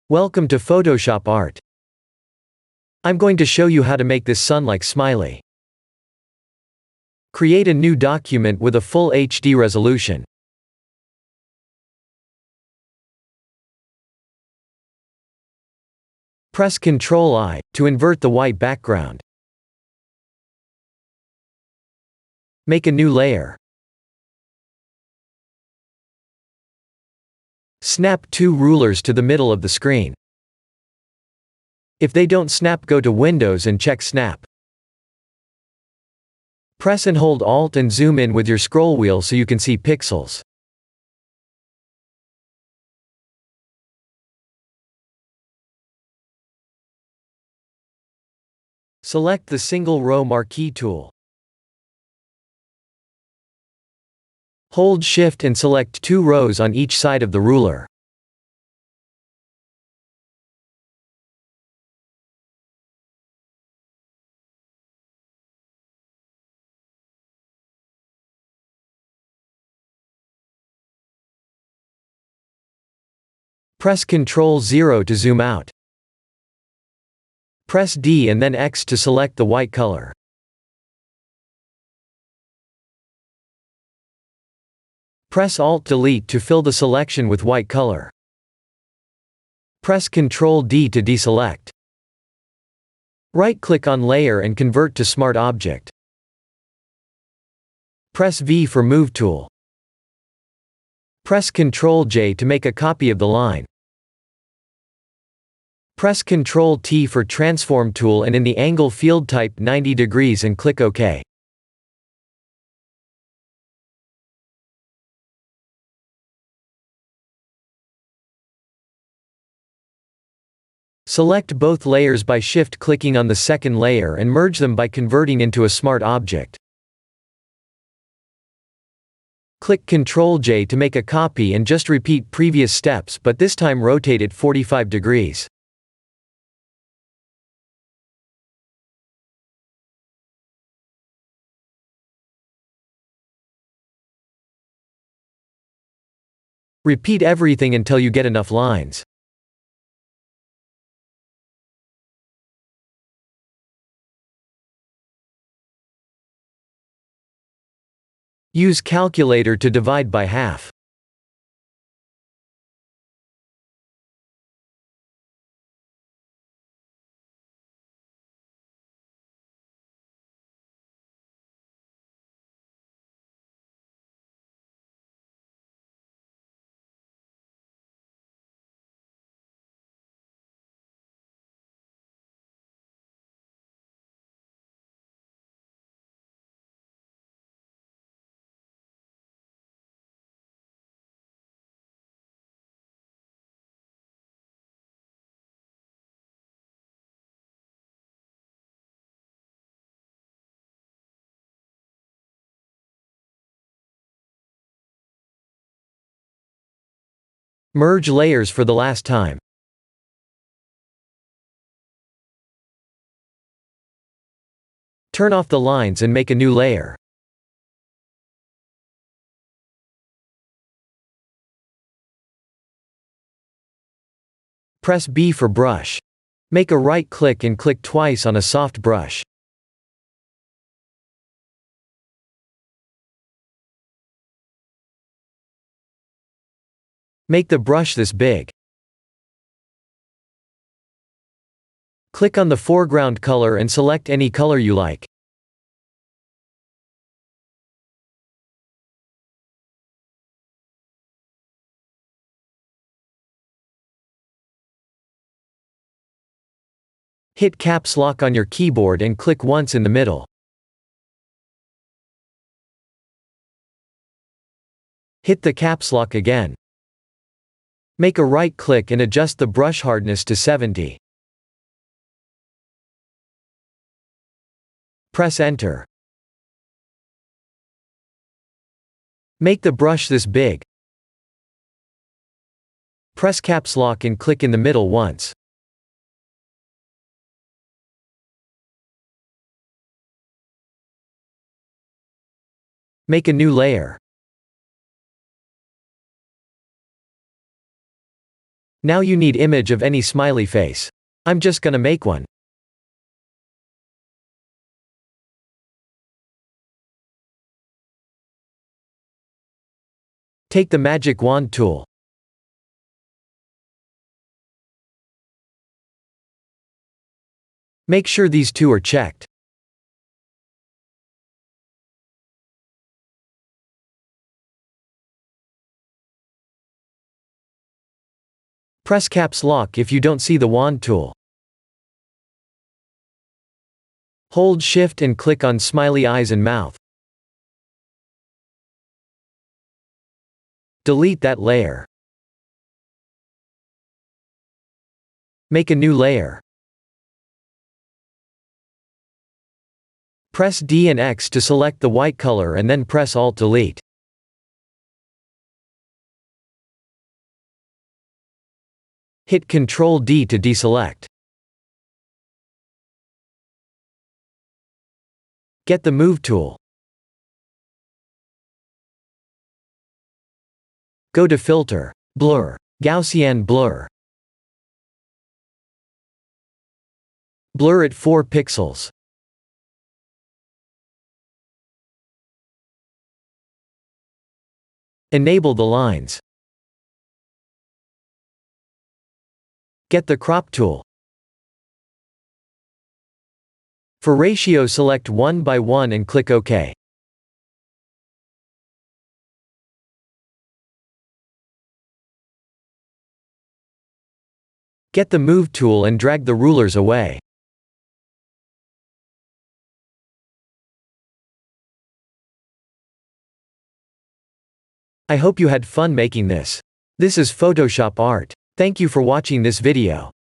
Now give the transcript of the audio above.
Welcome to Photoshop Art. I'm going to show you how to make this sun-like smiley. Create a new document with a full HD resolution. Press Ctrl-I to invert the white background. Make a new layer. Snap two rulers to the middle of the screen. If they don't snap, go to Windows and check Snap. Press and hold Alt and zoom in with your scroll wheel so you can see pixels. Select the single row marquee tool. Hold Shift and select two rows on each side of the ruler. Press Ctrl-0 to zoom out. Press D and then X to select the white color. Press Alt-Delete to fill the selection with white color. Press Ctrl-D to deselect. Right-click on Layer and convert to Smart Object. Press V for Move tool. Press Ctrl-J to make a copy of the line. Press Ctrl-T for Transform tool and in the angle field type 90 degrees and click OK. Select both layers by shift-clicking on the second layer and merge them by converting into a smart object. Click Ctrl-J to make a copy and just repeat previous steps, but this time rotate it 45 degrees. Repeat everything until you get enough lines. Use calculator to divide by half. Merge layers for the last time. Turn off the lines and make a new layer. Press B for brush. Make a right click and click twice on a soft brush. Make the brush this big. Click on the foreground color and select any color you like. Hit Caps Lock on your keyboard and click once in the middle. Hit the Caps Lock again. Make a right click and adjust the brush hardness to 70. Press Enter. Make the brush this big. Press Caps Lock and click in the middle once. Make a new layer. Now you need image of any smiley face. I'm just gonna make one. Take the magic wand tool. Make sure these two are checked. Press caps lock if you don't see the wand tool. Hold Shift and click on smiley eyes and mouth. Delete that layer. Make a new layer. Press D and X to select the white color and then press Alt-Delete. Hit Ctrl-D to deselect. Get the Move tool. Go to Filter, Blur, Gaussian Blur. Blur at 4 pixels. Enable the lines. Get the Crop tool. For ratio, select 1 by 1 and click OK. Get the Move tool and drag the rulers away. I hope you had fun making this. This is Photoshop art. Thank you for watching this video.